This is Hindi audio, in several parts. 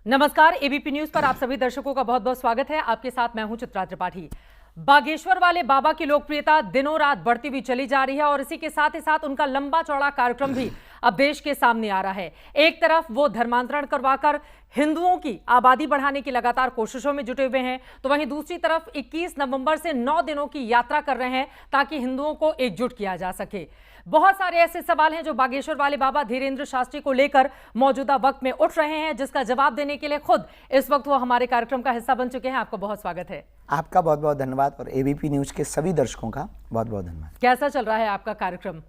नमस्कार, एबीपी न्यूज पर आप सभी दर्शकों का बहुत बहुत स्वागत है। आपके साथ मैं हूं चित्रा त्रिपाठी। बागेश्वर वाले बाबा की लोकप्रियता दिनों रात बढ़ती हुई चली जा रही है और इसी के साथ ही साथ उनका लंबा चौड़ा कार्यक्रम भी अब देश के सामने आ रहा है। एक तरफ वो धर्मांतरण करवाकर हिंदुओं की आबादी बढ़ाने की लगातार कोशिशों में जुटे हुए हैं, तो वहीं दूसरी तरफ 21 नवंबर से 9 दिनों की यात्रा कर रहे हैं ताकि हिंदुओं को एकजुट किया जा सके। बहुत सारे ऐसे सवाल हैं जो बागेश्वर वाले बाबा धीरेन्द्र शास्त्री को लेकर मौजूदा वक्त में उठ रहे हैं, जिसका जवाब देने के लिए खुद इस वक्त वो हमारे कार्यक्रम का हिस्सा बन चुके हैं। आपका बहुत स्वागत है। आपका बहुत बहुत धन्यवाद और एबीपी न्यूज के सभी दर्शकों का बहुत बहुत धन्यवाद। कैसा चल रहा है आपका कार्यक्रम?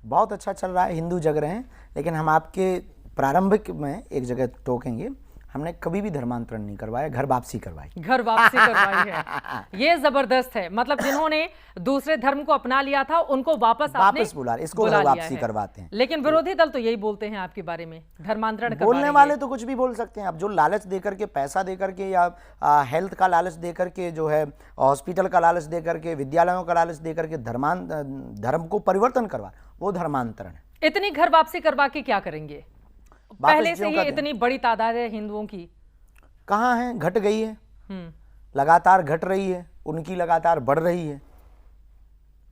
बहुत अच्छा चल रहा है। हिंदू जग रहे हैं, लेकिन हम आपके प्रारंभिक में एक जगह टोकेंगे, हमने कभी भी धर्मांतरण नहीं करवाया, घर वापसी करवाई। घर वापसी करवाई है, ये जबरदस्त है। मतलब जिन्होंने दूसरे धर्म को अपना लिया था उनको वापस बुला, इसको घर वापसी करवाते हैं। लेकिन विरोधी दल तो यही बोलते हैं आपके बारे में, धर्मांतरण बोलने वाले तो कुछ भी बोल सकते हैं। अब जो लालच देकर के, पैसा देकर के, या हेल्थ का लालच देकर के, जो है हॉस्पिटल का लालच देकर के, विद्यालयों का लालच देकर के धर्म को परिवर्तन करवा, वो धर्मांतरण है। इतनी घर वापसी करवा के क्या करेंगे? पहले से ही इतनी बड़ी तादाद है हिंदुओं की, कहाँ है? घट गई है, लगातार घट रही है, उनकी लगातार बढ़ रही है,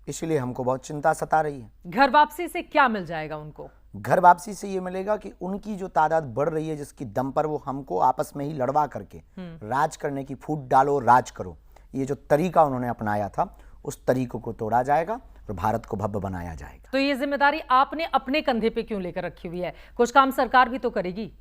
इसलिए हमको बहुत चिंता सता रही है। घर वापसी से क्या मिल जाएगा उनको? घर वापसी से ये मिलेगा कि उनकी जो तादाद बढ़ रही है, जिसकी दम पर वो हमको आपस में ही लड़वा करके राज करने की, फूट डालो राज करो, ये जो तरीका उन्होंने अपनाया था, उस तरीकों को तोड़ा जाएगा और भारत को भव्य बनाया जाएगा। तो ये जिम्मेदारी आपने अपने कंधे पे क्यों लेकर रखी हुई है? कुछ काम सरकार भी तो करेगी।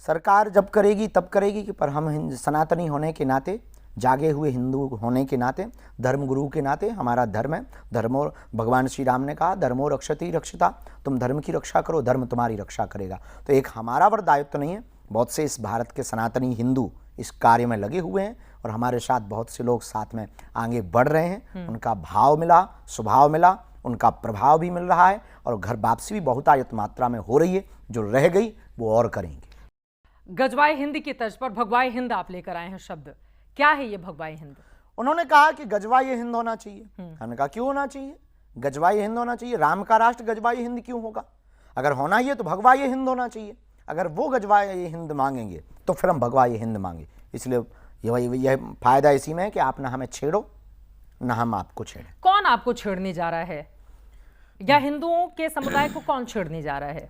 सरकार जब करेगी तब करेगी कि, पर हम सनातनी होने के नाते, जागे हुए हिंदू होने के नाते, धर्मगुरु के नाते, हमारा धर्म है, धर्मो, भगवान श्री राम ने कहा धर्मो रक्षति रक्षिता, तुम धर्म की रक्षा करो, धर्म तुम्हारी रक्षा करेगा। तो एक हमारा वर्ग दायित्व तो नहीं है, बहुत से इस भारत के सनातनी हिंदू इस कार्य में लगे हुए हैं और हमारे साथ बहुत से लोग साथ में आगे बढ़ रहे हैं। उनका भाव मिला, स्वभाव मिला, उनका प्रभाव भी मिल रहा है और घर वापसी भी बहुतायत मात्रा में हो रही है। जो रह गई वो और करेंगे। गजवाए हिंद की तर्ज पर भगवाए हिंद आप लेकर आए हैं शब्द, क्या है ये भगवाए हिंद? उन्होंने कहा कि गजवाए हिंद होना चाहिए। हमने कहा क्यों होना चाहिए? गजवाए हिंद होना चाहिए। राम का राष्ट्र गजवाए हिंद क्यों होगा? अगर होना ही है तो भगवाए हिंद होना चाहिए। अगर वो गजवाए हिंद मांगेंगे तो फिर हम भगवाए हिंद मांगे। इसलिए यह फायदा इसी में है कि आप ना हमें छेड़ो ना हम आपको छेड़े। कौन आपको छेड़ने जा रहा है, या हिंदुओं के समुदाय को कौन छेड़ने जा रहा है?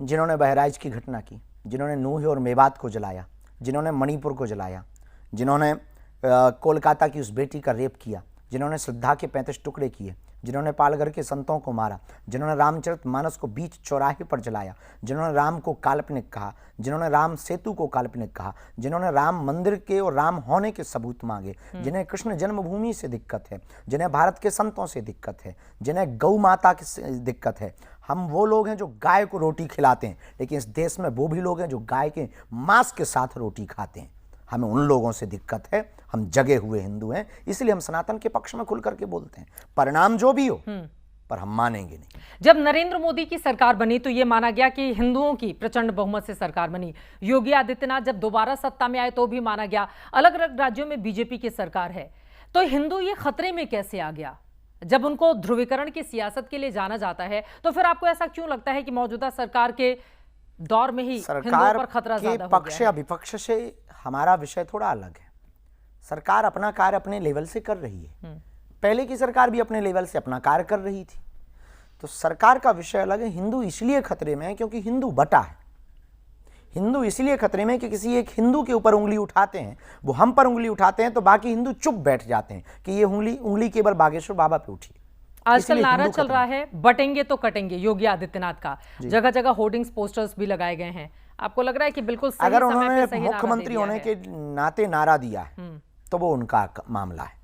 जिन्होंने बहराइच की घटना की, जिन्होंने नूह और मेवात को जलाया, जिन्होंने मणिपुर को जलाया, जिन्होंने कोलकाता की उस बेटी का रेप किया, जिन्होंने श्रद्धा के 35 टुकड़े किए, जिन्होंने पालघर के संतों को मारा, जिन्होंने रामचरितमानस को बीच चौराहे पर जलाया, जिन्होंने राम को काल्पनिक कहा, जिन्होंने राम सेतु को काल्पनिक कहा, जिन्होंने राम मंदिर के और राम होने के सबूत मांगे, जिन्हें कृष्ण जन्मभूमि से दिक्कत है, जिन्हें भारत के संतों से दिक्कत है, जिन्हें गौ माता की दिक्कत है। हम वो लोग हैं जो गाय को रोटी खिलाते हैं, लेकिन इस देश में वो भी लोग हैं जो गाय के मांस के साथ रोटी खाते हैं। हमें उन लोगों से दिक्कत है। हम जगे हुए हिंदू हैं, इसलिए हम सनातन के पक्ष में खुल करके बोलते हैं, परिणाम जो भी हो, पर हम मानेंगे नहीं। जब नरेंद्र मोदी की सरकार बनी तो यह माना गया कि हिंदुओं की प्रचंड बहुमत से सरकार बनी। योगी आदित्यनाथ जब दोबारा सत्ता में आए तो भी माना गया अलग अलग राज्यों में बीजेपी की सरकार है। तो हिंदू ये खतरे में कैसे आ गया? जब उनको ध्रुवीकरण की सियासत के लिए जाना जाता है तो फिर आपको ऐसा क्यों लगता है कि मौजूदा सरकार के दौर में ही सरकार पर खतरा ज्यादा हो पक्ष या विपक्ष से हमारा विषय थोड़ा अलग है। सरकार अपना कार्य अपने लेवल से कर रही है, पहले की सरकार भी अपने लेवल से अपना कार्य कर रही थी, तो सरकार का विषय अलग है। हिंदू इसलिए खतरे में है क्योंकि हिंदू बटा है। हिंदू इसलिए खतरे में कि किसी एक हिंदू के ऊपर उंगली उठाते हैं, वो हम पर उंगली उठाते हैं तो बाकी हिंदू चुप बैठ जाते हैं कि ये उंगली केवल बागेश्वर बाबा पे उठी। आजकल नारा चल रहा है बटेंगे तो कटेंगे, योगी आदित्यनाथ का, जगह जगह होर्डिंग्स पोस्टर्स भी लगाए गए हैं। आपको लग रहा है कि बिल्कुल सही अगर समय उन्होंने पे सही मुख्यमंत्री होने के नाते नारा दिया है तो वो उनका मामला है,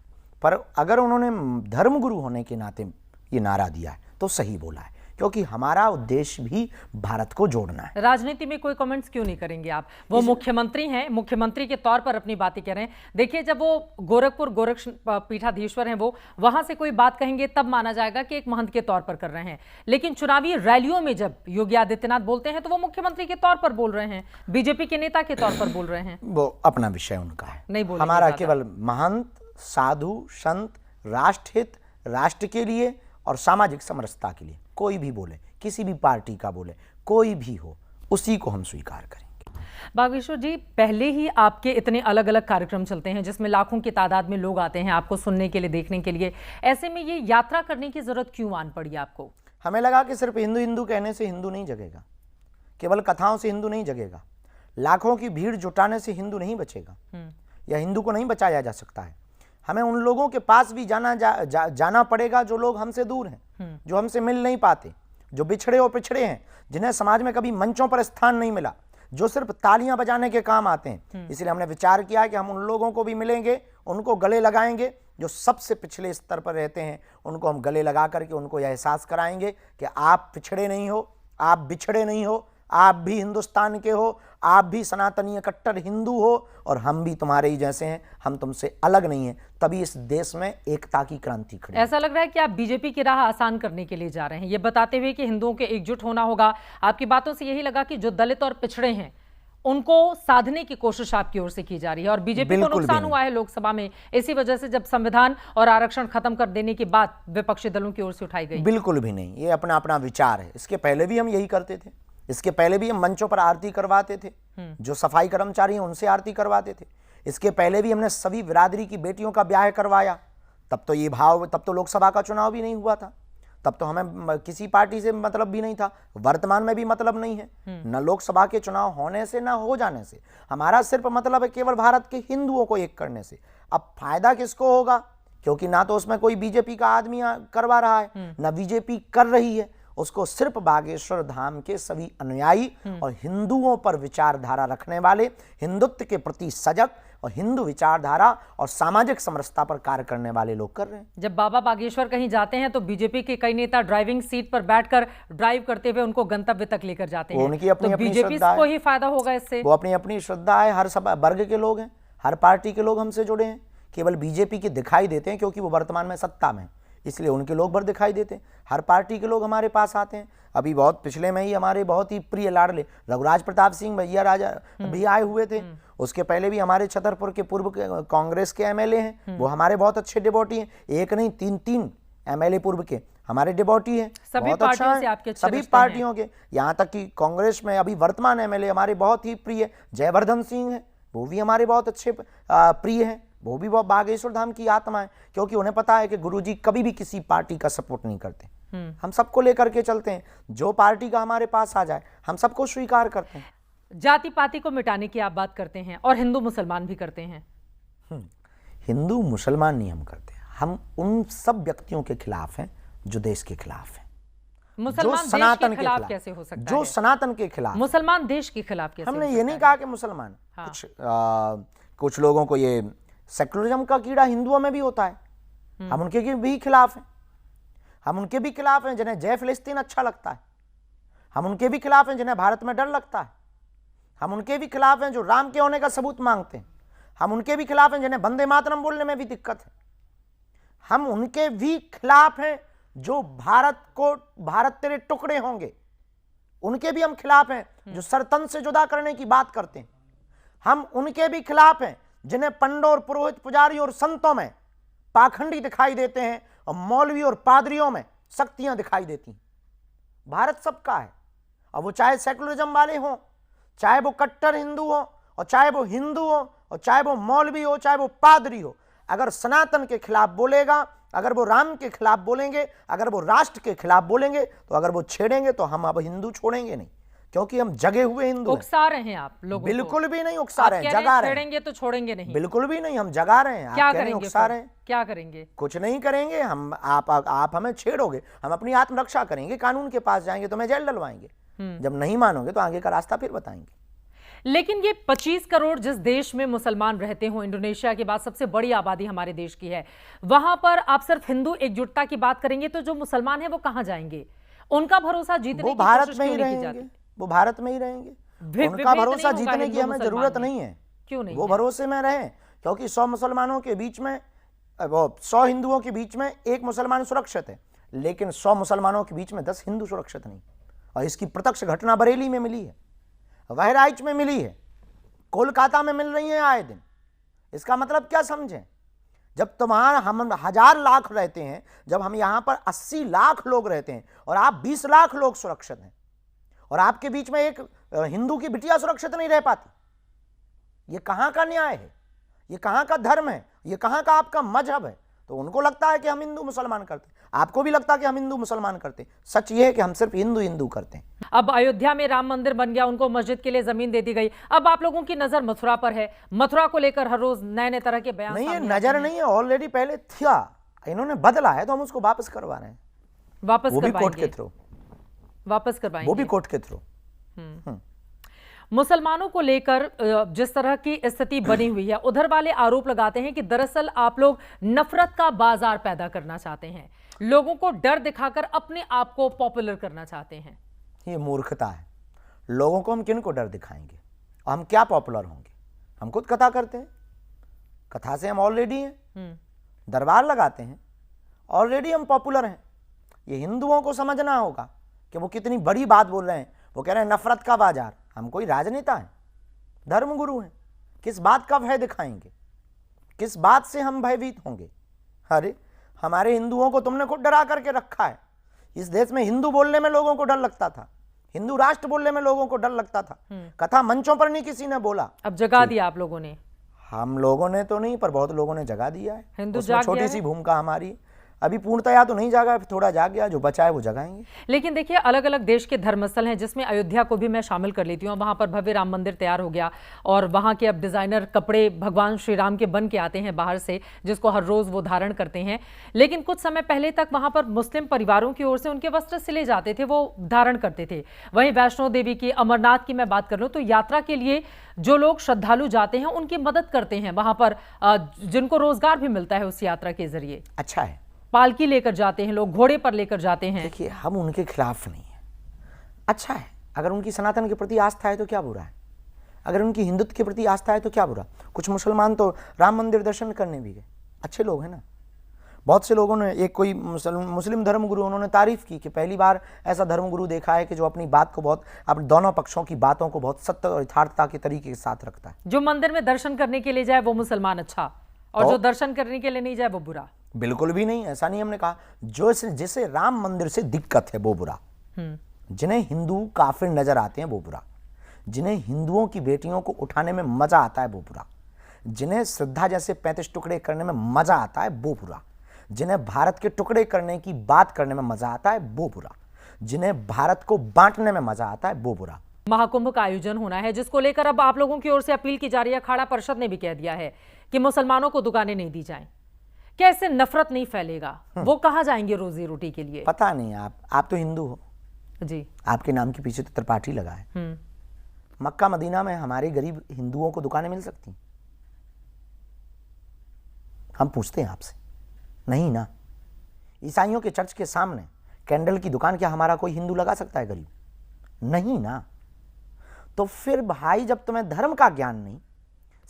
पर अगर उन्होंने धर्मगुरु होने के नाते ये नारा दिया है तो सही बोला है, क्योंकि हमारा उद्देश्य भी भारत को जोड़ना है। राजनीति में कोई कमेंट्स क्यों नहीं करेंगे आप? वो मुख्यमंत्री हैं, मुख्यमंत्री के तौर पर अपनी बातें कह रहे हैं। देखिए, जब वो गोरखपुर गोरक्ष पीठाधीश्वर हैं, वो वहां से कोई बात कहेंगे तब माना जाएगा कि एक महंत के तौर पर कर रहे हैं, लेकिन चुनावी रैलियों में जब योगी आदित्यनाथ बोलते हैं तो वो मुख्यमंत्री के तौर पर बोल रहे हैं, बीजेपी के नेता के तौर पर बोल रहे हैं। वो अपना विषय उनका है, नहीं बोल हमारा केवल महंत, साधु, संत, राष्ट्रहित, राष्ट्र के लिए और सामाजिक समरसता के लिए कोई भी बोले, किसी भी पार्टी का बोले, कोई भी हो, उसी को हम स्वीकार करेंगे। बागेश्वर जी, पहले ही आपके इतने अलग अलग कार्यक्रम चलते हैं जिसमें लाखों की तादाद में लोग आते हैं आपको सुनने के लिए, देखने के लिए। ऐसे में ये यात्रा करने की जरूरत क्यों आन पड़ी आपको? हमें लगा कि सिर्फ हिंदू हिंदू कहने से हिंदू नहीं जगेगा, केवल कथाओं से हिंदू नहीं जगेगा, लाखों की भीड़ जुटाने से हिंदू नहीं बचेगा, या हिंदू को नहीं बचाया जा सकता है। हमें उन लोगों के पास भी जाना पड़ेगा जो लोग हमसे दूर हैं, जो हमसे मिल नहीं पाते, जो बिछड़े और पिछड़े हैं, जिन्हें समाज में कभी मंचों पर स्थान नहीं मिला, जो सिर्फ तालियां बजाने के काम आते हैं। इसलिए हमने विचार किया कि हम उन लोगों को भी मिलेंगे, उनको गले लगाएंगे जो सबसे पिछले स्तर पर रहते हैं, उनको हम गले लगा करके उनको यह एहसास कराएंगे कि आप पिछड़े नहीं हो, आप बिछड़े नहीं हो, आप भी हिंदुस्तान के हो, आप भी सनातनीय कट्टर हिंदू हो और हम भी तुम्हारे ही जैसे हैं, हम तुमसे अलग नहीं हैं। तभी इस देश में एकता की क्रांति खड़ी। ऐसा लग रहा है कि आप बीजेपी की राह आसान करने के लिए जा रहे हैं, ये बताते हुए कि हिंदुओं के एकजुट होना होगा। आपकी बातों से यही लगा कि जो दलित और पिछड़े हैं उनको साधने की कोशिश आपकी ओर से की जा रही है। और बीजेपी को नुकसान हुआ है लोकसभा में इसी वजह से, जब संविधान और आरक्षण खत्म कर देने की बात विपक्षी दलों की ओर से उठाई गई। बिल्कुल भी नहीं, ये अपना अपना विचार है। इसके पहले भी हम यही करते थे, इसके पहले भी हम मंचों पर आरती करवाते थे, जो सफाई कर्मचारी हैं उनसे आरती करवाते थे। इसके पहले भी हमने सभी बिरादरी की बेटियों का ब्याह करवाया। तब तो लोकसभा का चुनाव भी नहीं हुआ था, तब तो हमें किसी पार्टी से मतलब भी नहीं था, वर्तमान में भी मतलब नहीं है, न लोकसभा के चुनाव होने से न हो जाने से। हमारा सिर्फ मतलब है केवल भारत के हिंदुओं को एक करने से। अब फायदा किसको होगा, क्योंकि ना तो उसमें कोई बीजेपी का आदमी करवा रहा है, ना बीजेपी कर रही है। उसको सिर्फ बागेश्वर धाम के सभी अनुयायी और हिंदुओं पर विचारधारा रखने वाले, हिंदुत्व के प्रति सजग और हिंदू विचारधारा और सामाजिक समरसता पर कार्य करने वाले लोग कर रहे हैं। जब बाबा बागेश्वर कहीं जाते हैं तो बीजेपी के कई नेता ड्राइविंग सीट पर बैठकर ड्राइव करते हुए उनको गंतव्य तक लेकर जाते हैं। उनकी अपनी तो बीजेपी को ही फायदा होगा इससे। वो अपनी अपनी श्रद्धा है, हर सब वर्ग के लोग हैं, हर पार्टी के लोग हमसे जुड़े हैं। केवल बीजेपी के दिखाई देते हैं क्योंकि वो वर्तमान में सत्ता में, इसलिए उनके लोग भर दिखाई देते हैं। हर पार्टी के लोग हमारे पास आते हैं। अभी बहुत पिछले में ही हमारे बहुत ही प्रिय लाडले रघुराज प्रताप सिंह भैया राजा भी आए हुए थे। उसके पहले भी हमारे छतरपुर के पूर्व कांग्रेस के एमएलए हैं, वो हमारे बहुत अच्छे डिवोटी हैं। एक नहीं, तीन एमएलए पूर्व के हमारे डिवोटी हैं, बहुत अच्छा है। सभी पार्टियों के, यहाँ तक कि कांग्रेस में अभी वर्तमान एमएलए हमारे बहुत ही प्रिय जयवर्धन सिंह हैं, वो भी हमारे बहुत अच्छे प्रिय हैं। वो भी बहुत बागेश्वर धाम की आत्मा है, क्योंकि उन्हें पता है कि गुरुजी कभी भी किसी पार्टी का सपोर्ट नहीं करते। हम सबको लेकर के चलते हैं, जो पार्टी का हमारे पास आ जाए हम सबको स्वीकार करते हैं। जाति पाति को मिटाने की आप बात करते हैं और हिंदू मुसलमान भी करते हैं। हिंदू मुसलमान नहीं हम करते, हम उन सब व्यक्तियों के खिलाफ हैं जो देश के खिलाफ हैं। मुसलमान सनातन के खिलाफ कैसे हो सकता है? जो सनातन के खिलाफ, मुसलमान देश के खिलाफ कैसे? हमने ये नहीं कहा कि मुसलमान, कुछ लोगों को ये सेकुलरिज्म का कीड़ा हिंदुओं में भी होता है, हम उनके भी खिलाफ हैं। हम उनके भी खिलाफ हैं जिन्हें जय फिलिस्तीन अच्छा लगता है, हम उनके भी खिलाफ हैं जिन्हें भारत में डर लगता है, हम उनके भी खिलाफ हैं जो राम के होने का सबूत मांगते हैं, हम उनके भी खिलाफ हैं जिन्हें वंदे मातरम बोलने में भी दिक्कत है, हम उनके भी खिलाफ हैं जो भारत तेरे टुकड़े होंगे, उनके भी हम खिलाफ हैं जो सरतन से जुदा करने की बात करते हैं, हम उनके भी खिलाफ हैं जिन्हें पंडों और पुरोहित पुजारी और संतों में पाखंडी दिखाई देते हैं और मौलवी और पादरियों में शक्तियां दिखाई देती हैं। भारत सबका है, अब वो चाहे सेकुलरिज्म वाले हों, चाहे वो कट्टर हिंदू हो, और चाहे वो हिंदू हो, और चाहे वो मौलवी हो, चाहे वो पादरी हो। अगर सनातन के खिलाफ बोलेगा, अगर वो राम के खिलाफ बोलेंगे, अगर वो राष्ट्र के खिलाफ बोलेंगे, तो अगर वो छेड़ेंगे तो हम अब हिंदू छोड़ेंगे नहीं, क्योंकि हम जगे हुए हिंदू हैं। उकसा रहे हैं आप लोगों को? बिल्कुल भी नहीं उकसा रहे हैं, जगा रहे हैं। छेड़ेंगे तो छोड़ेंगे नहीं? बिल्कुल भी नहीं, हम जगा रहे हैं। क्या करेंगे? उकसा रहे हैं? क्या करेंगे? कुछ नहीं करेंगे हम। आप हमें छेड़ोगे, हम अपनी आत्मरक्षा करेंगे, कानून के पास जाएंगे, तुम्हें जेल डलवाएंगे। जब नहीं मानोगे तो आगे का रास्ता फिर बताएंगे। लेकिन ये 25 करोड़ जिस देश में मुसलमान रहते हो, इंडोनेशिया के बाद सबसे बड़ी आबादी हमारे देश की है, वहां पर आप सिर्फ हिंदू एकजुटता की बात करेंगे तो जो मुसलमान है वो कहां जाएंगे? उनका भरोसा जीतने की कोशिश क्यों नहीं की जाती? वो भारत में ही रहेंगे। उनका भरोसा जीतने की हमें जरूरत नहीं है। क्यों नहीं? वो भरोसे में रहे, क्योंकि 100 मुसलमानों के बीच में, 100 हिंदुओं के बीच में 1 मुसलमान सुरक्षित है, लेकिन 100 मुसलमानों के बीच में 10 हिंदू सुरक्षित नहीं। और इसकी प्रत्यक्ष घटना बरेली में मिली है, बहराइच में मिली है, कोलकाता में मिल रही है आए दिन। इसका मतलब क्या समझें? जब तुम्हारा हम 1000 लाख रहते हैं, जब हम यहां पर 80 लाख लोग रहते हैं और आप 20 लाख लोग सुरक्षित हैं, और आपके बीच में एक हिंदू की बिटिया सुरक्षित नहीं रह पाती, ये कहाँ का न्याय है? ये कहाँ का धर्म है? ये कहाँ का आपका मजहब है? तो उनको लगता है कि हम हिंदू मुसलमान करते हैं, आपको भी लगता है कि हम हिंदू मुसलमान करते हैं। सच ये है कि हम सिर्फ हिंदू हिंदू करते हैं। अब अयोध्या में राम मंदिर बन गया, उनको मस्जिद के लिए जमीन दे दी गई। अब आप लोगों की नजर मथुरा पर है। मथुरा को लेकर हर रोज नए नए तरह के बयान नहीं, ये सामने आते नजर हैं। नहीं है, ऑलरेडी पहले था, इन्होंने बदला है तो हम उसको वापस करवा रहे हैं। वापस वो भी कोर्ट करवाएंगे, के थ्रू, वापस वो करवाएंगे। भी कोर्ट के थ्रू। मुसलमानों को लेकर जिस तरह की स्थिति बनी हुई है, उधर वाले आरोप लगाते हैं कि दरअसल आप लोग नफरत का बाजार पैदा करना चाहते हैं, लोगों को डर दिखाकर अपने आप को पॉपुलर करना चाहते हैं। ये मूर्खता है। लोगों को हम किन को डर दिखाएंगे और हम क्या पॉपुलर होंगे? हम खुद कथा करते हैं, कथा से हम ऑलरेडी हैं, दरबार लगाते हैं, ऑलरेडी हम पॉपुलर हैं। ये हिंदुओं को समझना होगा कि वो कितनी बड़ी बात बोल रहे हैं। वो कह रहे हैं नफरत का बाजार। हम कोई राजनेता हैं, धर्मगुरु हैं, किस बात का भय दिखाएंगे? किस बात से हम भयभीत होंगे? अरे हमारे हिंदुओं को तुमने खुद डरा करके रखा है। इस देश में हिंदू बोलने में लोगों को डर लगता था, हिंदू राष्ट्र बोलने में लोगों को डर लगता था। कथा मंचों पर नहीं किसी ने बोला। अब जगा दिया आप लोगों ने। हम लोगों ने तो नहीं, पर बहुत लोगों ने जगा दिया है। हिंदू उसमें जाग छोटी गया सी है। भूमिका हमारी। अभी पूर्णतया तो नहीं जागा, थोड़ा जाग गया, जो बचा है वो जगाएंगे। लेकिन देखिए, अलग अलग देश के धर्मस्थल हैं, जिसमें अयोध्या को भी मैं शामिल कर लेती हूँ। वहां पर भव्य राम मंदिर तैयार हो गया और वहां के अब डिजाइनर कपड़े भगवान श्री राम के बन के आते हैं बाहर से, जिसको हर रोज वो धारण करते हैं। लेकिन कुछ समय पहले तक वहां पर मुस्लिम परिवारों की ओर से उनके वस्त्र सिले जाते थे, वो धारण करते थे। वहीं वैष्णो देवी की, अमरनाथ की मैं बात कर लूँ तो यात्रा के लिए जो लोग श्रद्धालु जाते हैं उनकी मदद करते हैं वहां पर, जिनको रोजगार भी मिलता है उस यात्रा के जरिए। अच्छा है, पालकी लेकर जाते हैं लोग, घोड़े पर लेकर जाते हैं। देखिए हम उनके खिलाफ नहीं है, अच्छा है। अगर उनकी सनातन के प्रति आस्था है तो क्या बुरा है? अगर उनकी हिंदुत्व के प्रति आस्था है तो क्या बुरा? कुछ मुसलमान तो राम मंदिर दर्शन करने भी गए, अच्छे लोग हैं ना। बहुत से लोगों ने, एक कोई मुस्लिम धर्मगुरु, उन्होंने तारीफ की कि पहली बार ऐसा धर्मगुरु देखा है कि जो अपनी बात को बहुत, अपने दोनों पक्षों की बातों को बहुत सत्य और यथार्थता के तरीके के साथ रखता है। जो मंदिर में दर्शन करने के लिए जाए वो मुसलमान अच्छा, और जो दर्शन करने के लिए नहीं जाए वो बुरा। बिल्कुल भी नहीं, ऐसा नहीं हमने कहा। जो जिसे राम मंदिर से दिक्कत है वो बुरा, जिन्हें हिंदू काफिर नजर आते हैं वो बुरा, जिन्हें हिंदुओं की बेटियों को उठाने में मजा आता है वो बुरा, जिन्हें श्रद्धा जैसे 35 टुकड़े करने में मजा आता है वो बुरा, जिन्हें भारत के टुकड़े करने की बात करने में मजा आता है वो बुरा, जिन्हें भारत को बांटने में मजा आता है वो बुरा। महाकुंभ का आयोजन होना है, जिसको लेकर अब आप लोगों की ओर से अपील की जा रही है। अखाड़ा परिषद ने भी कह दिया है कि मुसलमानों को दुकानें नहीं दी जाएं। क्या इससे नफरत नहीं फैलेगा? वो कहां जाएंगे रोजी रोटी के लिए? पता नहीं, आप तो हिंदू हो जी, आपके नाम के पीछे तो त्रिपाठी लगा है। मक्का मदीना में हमारे गरीब हिंदुओं को दुकानें मिल सकती? हम पूछते हैं आपसे, नहीं ना। ईसाइयों के चर्च के सामने कैंडल की दुकान क्या हमारा कोई हिंदू लगा सकता है गरीब? नहीं ना। तो फिर भाई, जब तुम्हें धर्म का ज्ञान नहीं,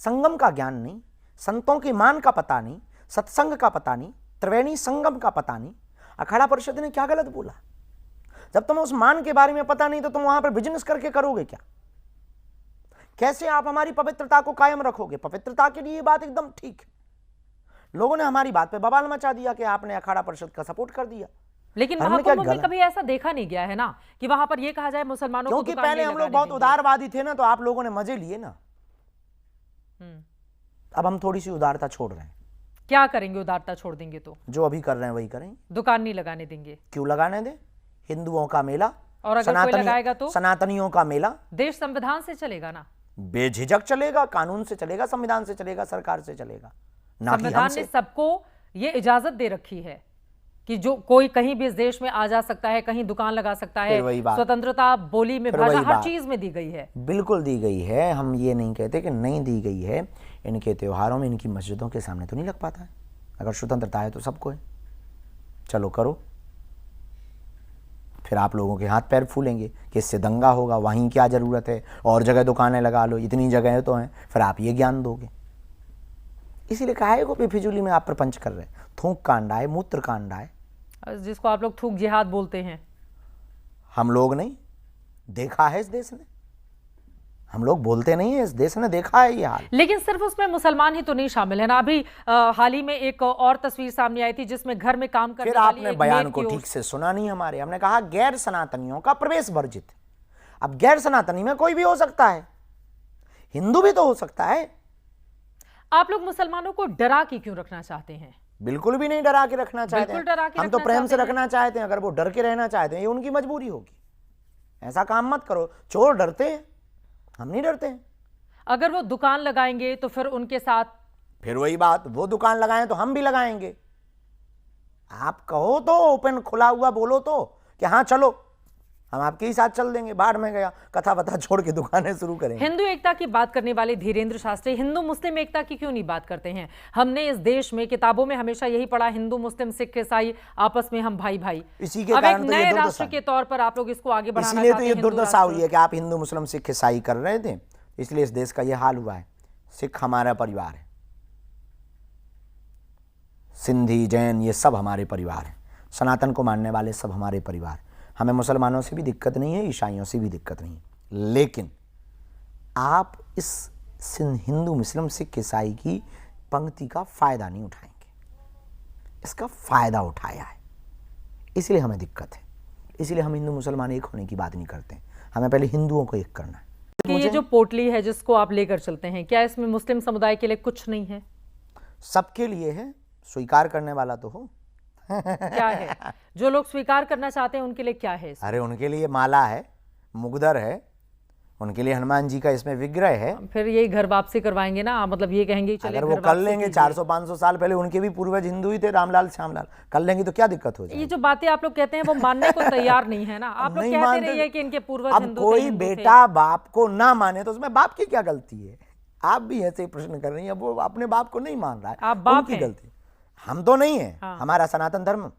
संगम का ज्ञान नहीं, संतों के मान का पता नहीं, सत्संग का पता नहीं, त्रिवेणी संगम का पता नहीं, अखाड़ा परिषद ने क्या गलत बोला? जब तुम्हें उस मान के बारे में पता नहीं तो तुम वहां पर बिजनेस करके करोगे क्या? कैसे आप हमारी पवित्रता को कायम रखोगे? पवित्रता के लिए ये बात एकदम ठीक है। लोगों ने हमारी बात पे बवाल मचा दिया कि आपने अखाड़ा परिषद का सपोर्ट कर दिया। लेकिन महाकुंभ में कभी ऐसा देखा नहीं गया है ना कि वहां पर यह कहा जाए मुसलमानों को क्योंकि पहले हम लोग बहुत उदारवादी थे ना, तो आप लोगों ने मजे लिए ना। अब हम थोड़ी सी उदारता छोड़ रहे हैं। क्या करेंगे? उदारता छोड़ देंगे तो जो अभी कर रहे हैं वही करेंगे। दुकान नहीं लगाने देंगे। क्यों लगाने दें? हिंदुओं का मेला, और अगर कोई लगाएगा तो सनातनियों का मेला। देश संविधान से चलेगा ना, बेझिझक चलेगा, कानून से चलेगा, संविधान से चलेगा, सरकार से चलेगा। संविधान ने सबको ये इजाजत दे रखी है कि जो कोई कहीं भी इस देश में आ जा सकता है, कहीं दुकान लगा सकता है। स्वतंत्रता, बोली में, भाषा, हर चीज में दी गई है। बिल्कुल दी गई है। हम ये नहीं कहते कि नहीं दी गई है। इनके त्योहारों में, इनकी मस्जिदों के सामने तो नहीं लग पाता है। अगर स्वतंत्रता है तो सबको है, चलो करो। फिर आप लोगों के हाथ पैर फूलेंगे कि इससे दंगा होगा, वहीं क्या जरूरत है, और जगह दुकानें लगा लो, इतनी जगह तो हैं। फिर आप ये ज्ञान दोगे। इसीलिए कहा है को बेफिजूली में आप प्रपंच कर रहे हैं। थूक कांड आए, मूत्र कांड आए, जिसको आप लोग थूक जिहाद बोलते हैं। हम लोग नहीं देखा है, इस देश ने, हम लोग बोलते नहीं है, इस देश ने देखा है ये हाल। लेकिन सिर्फ उसमें मुसलमान ही तो नहीं शामिल है ना। अभी हाल ही में एक और तस्वीर सामने आई थी जिसमें घर में काम करने वाली फिर आपने बयान को ठीक से सुना नहीं हमारे। हमने कहा गैर सनातनियों का प्रवेश वर्जित। अब गैर सनातनी में कोई भी हो सकता है। हिंदू भी तो हो सकता है। आप लोग मुसलमानों को डरा के क्यों रखना चाहते हैं? बिल्कुल भी नहीं डरा के रखना चाहते बिल्कुल डरा के हम तो रखना प्रेम से चाहते हैं। रखना चाहते हैं। अगर वो डर के रहना चाहते हैं, ये उनकी मजबूरी होगी। ऐसा काम मत करो। चोर डरते हैं, हम नहीं डरते हैं। अगर वो दुकान लगाएंगे तो फिर उनके साथ फिर वही बात, वो दुकान लगाएं तो हम भी लगाएंगे। आप कहो तो ओपन खुला हुआ बोलो तो कि हाँ चलो, हम आपके ही साथ चल देंगे। बाढ़ में गया, कथा वथा छोड़ के दुकानें शुरू करेंगे। हिंदू एकता की बात करने वाले धीरेंद्र शास्त्री हिंदू मुस्लिम एकता की क्यों नहीं बात करते हैं? हमने इस देश में किताबों में हमेशा यही पढ़ा, हिंदू मुस्लिम सिख ईसाई आपस में हम भाई भाई। इसी के अब एक कारण तो ये नए दुर्दशा राष्ट्र के तौर पर आप लोग इसको आगे बढ़ाना इसीलिए तो चाहते ये हैं। दुर्दशा हुई है कि आप हिंदू मुस्लिम सिख ईसाई कर रहे थे, इसलिए इस देश का ये हाल हुआ है। सिख हमारा परिवार है, सिंधी जैन ये सब हमारे परिवार हैं, सनातन को मानने वाले सब हमारे परिवार। हमें मुसलमानों से भी दिक्कत नहीं है, ईसाइयों से भी दिक्कत नहीं है। लेकिन आप इस हिंदू मुस्लिम सिख ईसाई की पंक्ति का फायदा नहीं उठाएंगे। इसका फायदा उठाया है, इसलिए हमें दिक्कत है। इसलिए हम हिंदू मुसलमान एक होने की बात नहीं करते। हमें पहले हिंदुओं को एक करना है। कि ये जो पोटली है जिसको आप लेकर चलते हैं, क्या इसमें मुस्लिम समुदाय के लिए कुछ नहीं है? सबके लिए है, स्वीकार करने वाला तो हो। क्या है जो लोग स्वीकार करना चाहते हैं उनके लिए क्या है? अरे उनके लिए माला है, मुगदर है, उनके लिए हनुमान जी का इसमें विग्रह है। फिर यही घर वापसी करवाएंगे ना, मतलब ये कहेंगे चलिए अगर वो कर लेंगे, 400-500 साल पहले उनके भी पूर्वज हिंदू ही थे, रामलाल श्यामलाल, कर लेंगे तो क्या दिक्कत हो जाएगी? ये जो बातें आप लोग कहते हैं वो मानने को तैयार नहीं है ना। आप लोग कहते रहिए कि इनके पूर्वज अब हिंदू थे, कोई हिंदू थे। बेटा बाप को ना माने तो उसमें बाप की क्या गलती है? आप भी ऐसे ही प्रश्न कर रही हैं। वो अपने बाप को नहीं मान रहा है, आप बाप उनकी हैं। गलती। हम तो नहीं है, हाँ। हमारा सनातन धर्म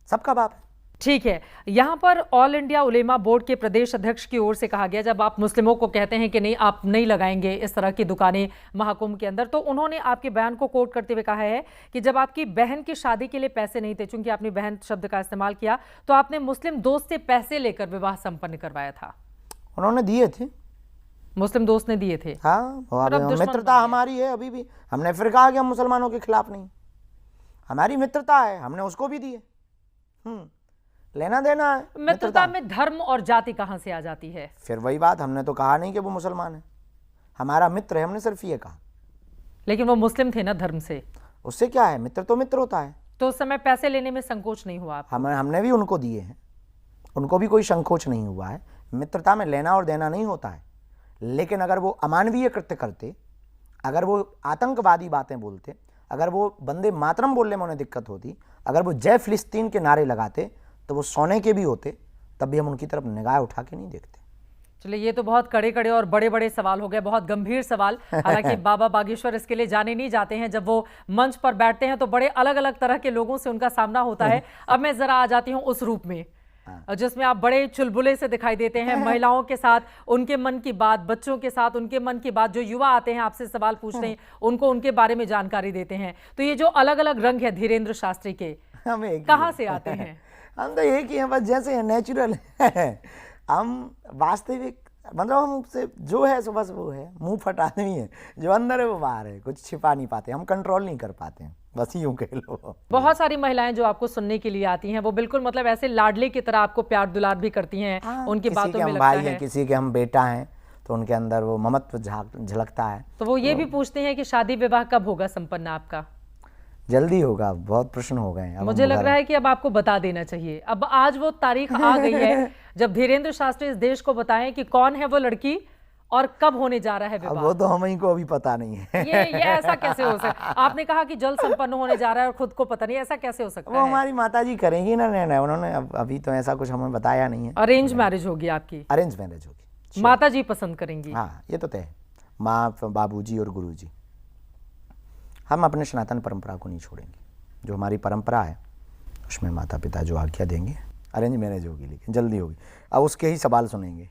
सबका बाप है। ठीक है, यहाँ पर ऑल इंडिया उलेमा बोर्ड के प्रदेश अध्यक्ष की ओर से कहा गया, जब आप मुस्लिमों को कहते हैं कि नहीं आप नहीं लगाएंगे इस तरह की दुकानें महाकुंभ के अंदर, तो उन्होंने आपके बयान को कोट करते हुए कहा है कि जब आपकी बहन की शादी के लिए पैसे नहीं थे, चूंकि आपने बहन शब्द का इस्तेमाल किया, तो आपने मुस्लिम दोस्त से पैसे लेकर विवाह संपन्न करवाया था। उन्होंने दिए थे, मुस्लिम दोस्त ने दिए थे। हाँ, और अब दुश्मन मित्रता बन गए। हमारी है अभी भी। हमने फिर कहा कि हम मुसलमानों के खिलाफ नहीं, हमारी मित्रता है, हमने उसको भी दिए। लेना देना है। मित्रता में धर्म और जाति कहां से आ जाती है? फिर वही बात, हमने तो कहा नहीं कि वो मुसलमान है, हमारा मित्र है, हमने सिर्फ ये कहा। लेकिन वो मुस्लिम थे ना धर्म से, उससे क्या है, मित्र तो मित्र होता है। तो उस समय पैसे लेने में संकोच नहीं हुआ आपको? हमने भी उनको दिए हैं, उनको भी कोई संकोच नहीं हुआ है। मित्रता में लेना और देना नहीं होता है। लेकिन अगर वो अमानवीय कृत्य करते, अगर वो आतंकवादी बातें बोलते, अगर वो वंदे मातरम बोलने में उन्हें दिक्कत होती, अगर वो जय फिलिस्तीन के नारे लगाते, तो वो सोने के भी होते, तब भी हम उनकी तरफ निगाह उठा के नहीं देखते। चलिए, ये तो बहुत कड़े कड़े और बड़े बड़े सवाल हो गए, बहुत गंभीर सवाल। हालांकि बाबा बागेश्वर इसके लिए जाने नहीं जाते हैं। जब वो मंच पर बैठते हैं तो बड़े अलग अलग तरह के लोगों से उनका सामना होता है। अब मैं जरा आ जाती हूँ उस रूप में जिसमें आप बड़े चुलबुले से दिखाई देते हैं, महिलाओं के साथ उनके मन की बात, बच्चों के साथ उनके मन की बात, जो युवा आते हैं आपसे सवाल पूछते हैं उनको उनके बारे में जानकारी देते हैं। तो ये जो अलग अलग रंग है धीरेंद्र शास्त्री के, कहाँ से आते हैं? हम तो एक ही हैं, बस जैसे है, नेचुरल है। हम वास्तविक, मतलब हमसे जो है सो बस वो है, मुंह फटा नहीं है, जो अंदर है वो बाहर है, कुछ छिपा नहीं पाते, हम कंट्रोल नहीं कर पाते हैं, बस यूं कह लो। बहुत सारी महिलाएं जो आपको सुनने के लिए आती हैं वो बिल्कुल मतलब ऐसे लाडले की तरह आपको प्यार दुलार भी करती हैं। उनकी बातों में हम लगता भाई है हैं, किसी के हम बेटा हैं, तो उनके अंदर वो ममत्व झलकता है। तो वो ये भी पूछते हैं कि शादी विवाह कब होगा संपन्न आपका? जल्दी होगा, बहुत प्रश्न हो गए हैं। मुझे लग रहा है कि अब आपको बता देना चाहिए। अब आज वो तारीख आ गई है जब धीरेंद्र शास्त्री इस देश को बताएं कि कौन है वो लड़की और कब होने जा रहा है अब विवाह। वो तो हम ही को अभी पता नहीं है। ये ऐसा कैसे हो सकता है? आपने कहा कि जल्द संपन्न होने जा रहा है और खुद को पता नहीं, ऐसा कैसे हो सकता वो है? हमारी माता जी करेंगी ना निर्णय, उन्होंने अभी तो ऐसा कुछ हमें बताया नहीं है। अरेंज मैरिज होगी आपकी? अरेंज मैरिज होगी, माता जी पसंद करेंगी? हाँ, ये तो तय है, माँ, बाबूजी और गुरुजी। हम अपने सनातन परंपरा को नहीं छोड़ेंगे, जो हमारी परंपरा है उसमें माता पिता जो आज्ञा देंगे। अरेंज मैरिज होगी, लेकिन जल्दी होगी। अब उसके ही सवाल सुनेंगे।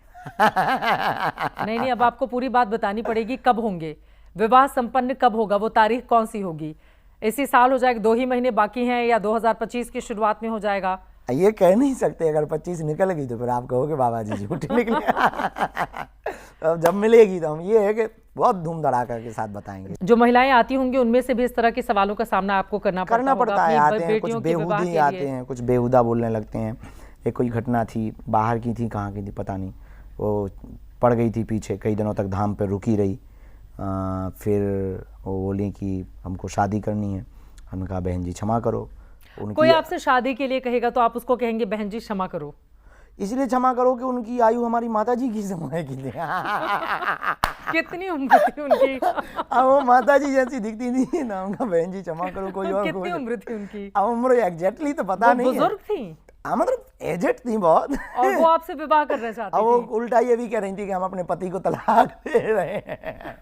नहीं, अब आपको पूरी बात बतानी पड़ेगी। कब होंगे विवाह संपन्न, कब होगा, वो तारीख कौन सी होगी? इसी साल हो जाएगा, 2 ही महीने बाकी हैं, या 2025 की शुरुआत में हो जाएगा? ये कह नहीं सकते। अगर 25 निकल गई तो फिर आप कहोगे बाबा जी झूठी निकली। अब जब मिलेगी तो हम ये है कि बहुत धूम धड़ाका के साथ बताएंगे। जो महिलाएं आती होंगी उनमें से भी इस तरह के सवालों का सामना आपको करना पड़ता है। आते अपनी हैं, कुछ बेटियों के विवाह बेहूदी के लिए। आते हैं, कुछ बेहुदा बोलने लगते हैं। एक कोई घटना थी, बाहर की थी, कहाँ की थी पता नहीं, वो पड़ गई थी पीछे, कई दिनों तक धाम पे रुकी रही, फिर वो बोली कि हमको शादी करनी है। हमने कहा बहन जी क्षमा करो। कोई आपसे शादी के लिए कहेगा तो आप उसको कहेंगे बहन जी क्षमा करो? इसलिए क्षमा करो कि उनकी आयु हमारी माता जी की समय की थी। कितनी उम्र थी उनकी? अब वो माता जी जैसी दिखती थी ना, उनका बहन जी क्षमा करो कोई और। कितनी उम्र थी उनकी? अब उम्र एग्जैक्टली तो पता नहीं है। बुजुर्ग थी? मतलब एजेड थी बहुत। और वो आपसे विवाह करना चाहती अब वो थी? उल्टा ये भी कह रही थी कि हम अपने पति को तलाक दे रहे हैं।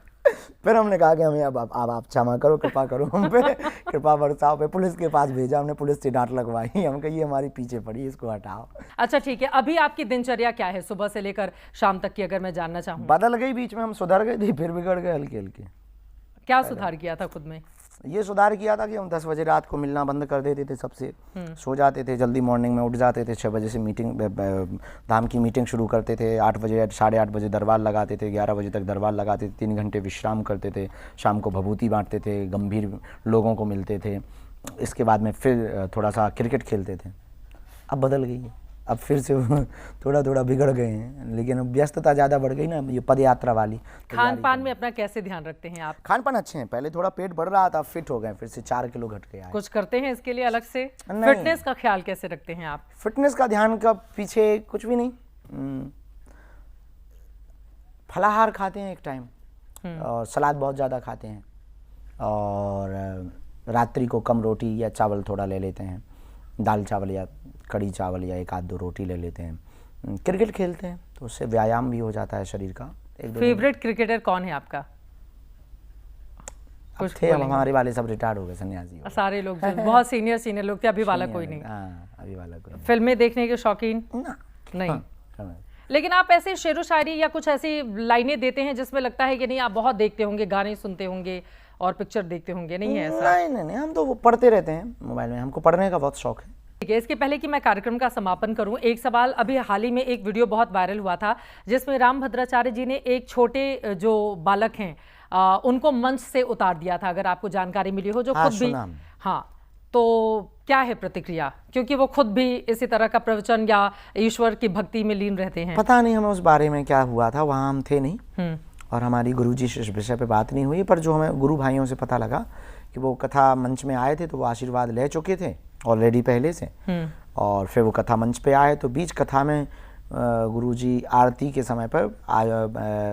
फिर हमने कहा कि हमें अब आप क्षमा करो, कृपा करो हम पे, कृपा बरसाओ पे। पुलिस के पास भेजा हमने, पुलिस से डांट लगवाई। हम कही ये हमारी पीछे पड़ी, इसको हटाओ। अच्छा ठीक है, अभी आपकी दिनचर्या क्या है सुबह से लेकर शाम तक की, अगर मैं जानना चाहूँ? बदल गई, बीच में हम सुधर गए थे, फिर बिगड़ गए हल्के हल्के। क्या सुधार किया था खुद में? ये सुधार किया था कि हम 10 बजे रात को मिलना बंद कर देते थे सबसे, सो जाते थे, जल्दी मॉर्निंग में उठ जाते थे। 6 बजे से मीटिंग, धाम की मीटिंग शुरू करते थे। 8 बजे 8:30 बजे दरबार लगाते थे, 11 बजे तक दरबार लगाते थे, 3 घंटे विश्राम करते थे, शाम को भभूति बांटते थे, गंभीर लोगों को मिलते थे। इसके बाद में फिर थोड़ा सा क्रिकेट खेलते थे। अब बदल गई है, अब फिर से थोड़ा थोड़ा बिगड़ गए हैं, लेकिन अब व्यस्तता ज़्यादा बढ़ गई ना, ये पद यात्रा वाली। खान पान में अपना कैसे ध्यान रखते हैं आप? खान पान अच्छे हैं, पहले थोड़ा पेट बढ़ रहा था, फिट हो गए, फिर से 4 किलो घट गया है। कुछ करते हैं इसके लिए अलग से? नहीं। फिटनेस का ख्याल कैसे रखते हैं आप? फिटनेस का ध्यान का पीछे कुछ भी नहीं, फलाहार खाते हैं एक टाइम, और सलाद बहुत ज़्यादा खाते हैं, और रात्रि को कम रोटी या चावल थोड़ा ले लेते हैं, दाल चावल या कड़ी चावल या 1-2 रोटी ले लेते हैं। क्रिकेट खेलते हैं तो उससे व्यायाम भी हो जाता है शरीर का। फेवरेट क्रिकेटर कौन है आपका? कुछ थे, अब हमारे वाले सब रिटायर्ड हो गए, सन्यासी हो। सारे लोग जो बहुत सीनियर लोग थे, अभी वाला कोई नहीं? हाँ, अभी वाला कोई नहीं। फिल्में देखने के शौकीन? नहीं। हाँ। लेकिन आप ऐसे शेरो शायरी या कुछ ऐसी लाइनें देते हैं जिसमें लगता है कि नहीं आप बहुत देखते होंगे, गाने सुनते होंगे और पिक्चर देखते होंगे, नहीं है ऐसा? नहीं, हम तो वो पढ़ते रहते हैं मोबाइल में, हमको पढ़ने का बहुत शौक है। ठीक है, इसके पहले कि मैं कार्यक्रम का समापन करूं, एक सवाल। अभी हाल ही में एक वीडियो बहुत वायरल हुआ था जिसमें रामभद्राचार्य जी ने एक छोटे जो बालक हैं उनको मंच से उतार दिया था, अगर आपको जानकारी मिली हो, जो खुद भी। हाँ, तो क्या है प्रतिक्रिया? क्योंकि वो खुद भी इसी तरह का प्रवचन या ईश्वर की भक्ति में लीन रहते हैं। पता नहीं हमें उस बारे में क्या हुआ था, वहाँ हम थे नहीं, और हमारी गुरुजी से इस विषय पे बात नहीं हुई। पर जो हमें गुरु भाइयों से पता लगा कि वो कथा मंच में आए थे तो वो आशीर्वाद ले चुके थे ऑलरेडी पहले से, और फिर वो कथा मंच पे आए तो बीच कथा में गुरुजी आरती के समय पर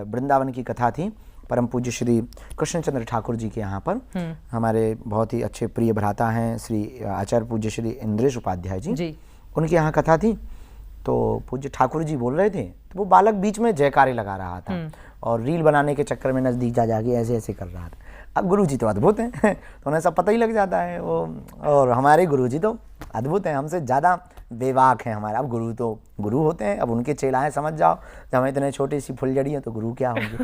वृंदावन की कथा थी, परम पूज्य श्री कृष्णचंद्र ठाकुर जी के यहाँ पर, हमारे बहुत ही अच्छे प्रिय भ्राता हैं श्री आचार्य पूज्य श्री इंद्रेश उपाध्याय जी, उनके यहाँ कथा थी। तो पूज्य ठाकुर जी बोल रहे थे तो वो बालक बीच में जयकारे लगा रहा था और रील बनाने के चक्कर में नज़दीक जा जाके ऐसे ऐसे कर रहा था। अब गुरुजी तो अद्भुत हैं तो उन्हें सब पता ही लग जाता है वो, और हमारे गुरुजी तो अद्भुत हैं, हमसे ज़्यादा बेवाक हैं हमारे। अब गुरु तो गुरु होते हैं, अब उनके चेलाएं समझ जाओ, जब हम इतने छोटी सी फुलझड़ी हैं तो गुरु क्या होंगे।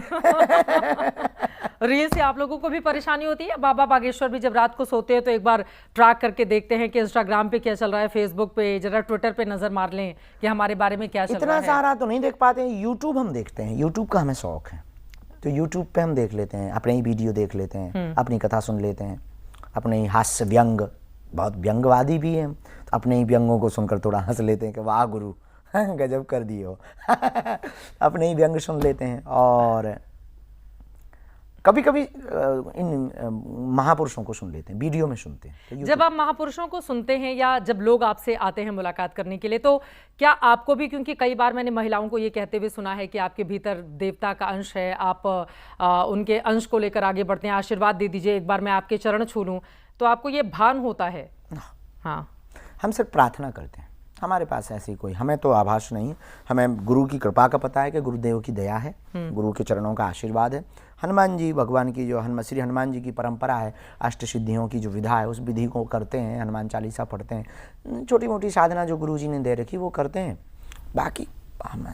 रील से आप लोगों को भी परेशानी होती है? बाबा बागेश्वर भी जब रात को सोते हैं तो एक बार ट्रैक करके देखते हैं कि इंस्टाग्राम पे क्या चल रहा है, फेसबुक पे, जरा ट्विटर पे नजर मार लें कि हमारे बारे में क्या चल रहा है। इतना सारा तो नहीं देख पाते हैं, यूट्यूब हम देखते हैं, यूट्यूब का हमें शौक है तो यूट्यूब पे हम देख लेते हैं, अपने ही वीडियो देख लेते हैं, अपनी कथा सुन लेते हैं, अपने ही हास्य व्यंग, बहुत व्यंगवादी भी हैं, तो अपने ही व्यंगों को सुनकर थोड़ा हंस लेते हैं कि वाह गुरु गजब कर दिए हो। अपने ही व्यंग सुन लेते हैं, और कभी कभी इन महापुरुषों को सुन लेते हैं, वीडियो में सुनते हैं। तो जब आप महापुरुषों को सुनते हैं या जब लोग आपसे आते हैं मुलाकात करने के लिए, तो क्या आपको भी, क्योंकि कई बार मैंने महिलाओं को ये कहते हुए सुना है कि आपके भीतर देवता का अंश है, आप उनके अंश को लेकर आगे बढ़ते हैं, आशीर्वाद दे दीजिए, एक बार मैं आपके चरण छू लूँ, तो आपको ये भान होता है? हाँ, हम सिर्फ प्रार्थना करते हैं, हमारे पास ऐसी कोई, हमें तो आभास नहीं, हमें गुरु की कृपा का पता है कि गुरुदेव की दया है, गुरु के चरणों का आशीर्वाद है। हनुमान जी भगवान की जो श्री हनुमान जी की परंपरा है, अष्ट सिद्धियों की जो विधा है, उस विधि को करते हैं, हनुमान चालीसा पढ़ते हैं, छोटी मोटी साधना जो गुरु जी ने दे रखी वो करते हैं। बाकी हम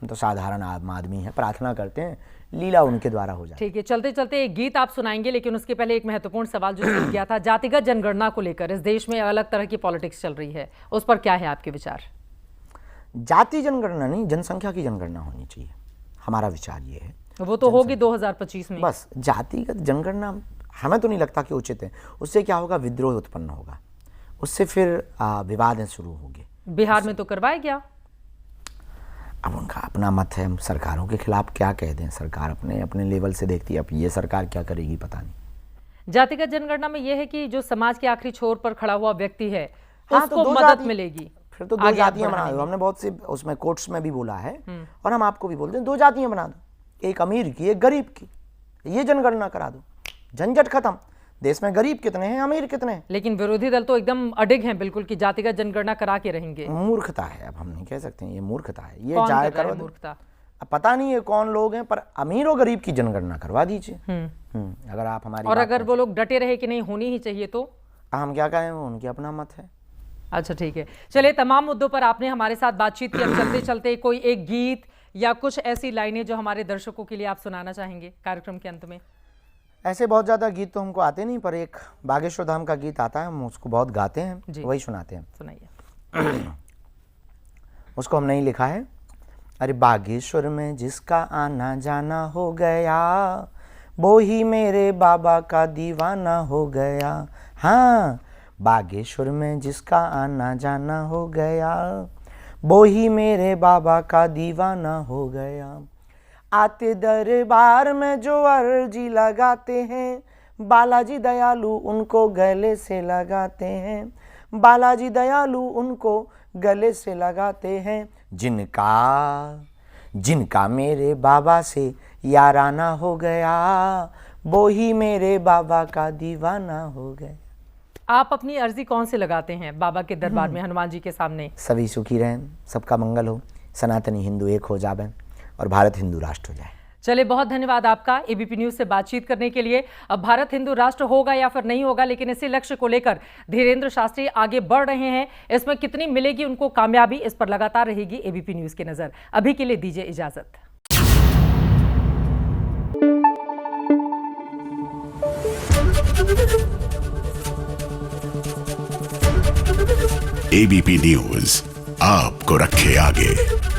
तो साधारण आदमी हैं, प्रार्थना करते हैं, लीला उनके द्वारा हो जाती है। ठीक है, चलते चलते एक गीत आप सुनाएंगे, लेकिन उसके पहले एक महत्वपूर्ण सवाल जो छूट गया था, जातिगत जनगणना को लेकर इस देश में अलग तरह की पॉलिटिक्स चल रही है, उस पर क्या है आपके विचार? जाति जनगणना नहीं, जनसंख्या की जनगणना होनी चाहिए, हमारा विचार ये है। वो तो होगी 2025 में। बस जातिगत जनगणना हमें तो नहीं लगता कि उचित है, उससे क्या होगा, विद्रोह उत्पन्न होगा, उससे फिर विवाद शुरू होंगे। बिहार में तो करवाया गया। अब उनका अपना मत है, हम सरकारों के खिलाफ क्या कह दें, सरकार अपने अपने लेवल से देखती है, अब ये सरकार क्या करेगी पता नहीं। जातिगत जनगणना में यह है कि जो समाज के आखिरी छोर पर खड़ा हुआ व्यक्ति है हाँ, उसको तो मदद मिलेगी। फिर तो दो जातियां बना दो, हमने बहुत से उसमें कोर्ट्स में भी बोला है और हम आपको भी बोलते हैं, 2 जातियां बना दो, एक अमीर की एक गरीब की, ये जनगणना करा दो, झंझट खत्म। देश में गरीब कितने हैं, अमीर कितने हैं। लेकिन विरोधी दल तो एकदम अडिग हैं बिल्कुल कि जातिगत जनगणना करा के रहेंगे। मूर्खता है, अब हम नहीं कह सकते हैं, ये मूर्खता है, ये कौन जाए कर रहा है करो मूर्खता? अब पता नहीं है कौन लोग हैं, पर अमीर और गरीब की जनगणना करवा दीजिए। अगर आप हमारी और अगर वो लोग डटे रहे कि नहीं होनी ही चाहिए तो हम क्या कहें, वो उनकी अपना मत है। अच्छा ठीक है, चलिए तमाम मुद्दों पर आपने हमारे साथ बातचीत की। अब चलते चलते कोई एक गीत या कुछ ऐसी लाइनें जो हमारे दर्शकों के लिए आप सुनाना चाहेंगे कार्यक्रम के अंत में? ऐसे बहुत ज़्यादा गीत तो हमको आते नहीं, पर एक बागेश्वर धाम का गीत आता है, हम उसको बहुत गाते हैं, वही सुनाते हैं। सुनाइए। उसको हम नहीं लिखा है। अरे बागेश्वर में जिसका आना जाना हो गया, वो ही मेरे बाबा का दीवाना हो गया। हाँ, बागेश्वर में जिसका आना जाना हो गया, वो ही मेरे बाबा का दीवाना हो गया। आते दरबार में जो अर्जी लगाते हैं, बालाजी दयालु उनको गले से लगाते हैं, बालाजी दयालु उनको गले से लगाते हैं। जिनका मेरे बाबा से याराना हो गया, वो ही मेरे बाबा का दीवाना हो गया। आप अपनी अर्जी कौन से लगाते हैं बाबा के दरबार में, हनुमान जी के सामने? सभी सुखी रहें, सबका मंगल हो, सनातनी हिंदू एक हो जावे और भारत हिंदू राष्ट्र हो जाए। चलिए, बहुत धन्यवाद आपका एबीपी न्यूज से बातचीत करने के लिए। अब भारत हिंदू राष्ट्र होगा या फिर नहीं होगा, लेकिन इसी लक्ष्य को लेकर धीरेन्द्र शास्त्री आगे बढ़ रहे हैं। इसमें कितनी मिलेगी उनको कामयाबी, इस पर लगातार रहेगी एबीपी न्यूज की नजर। अभी के लिए दीजिए इजाजत। एबीपी न्यूज आपको रखे आगे।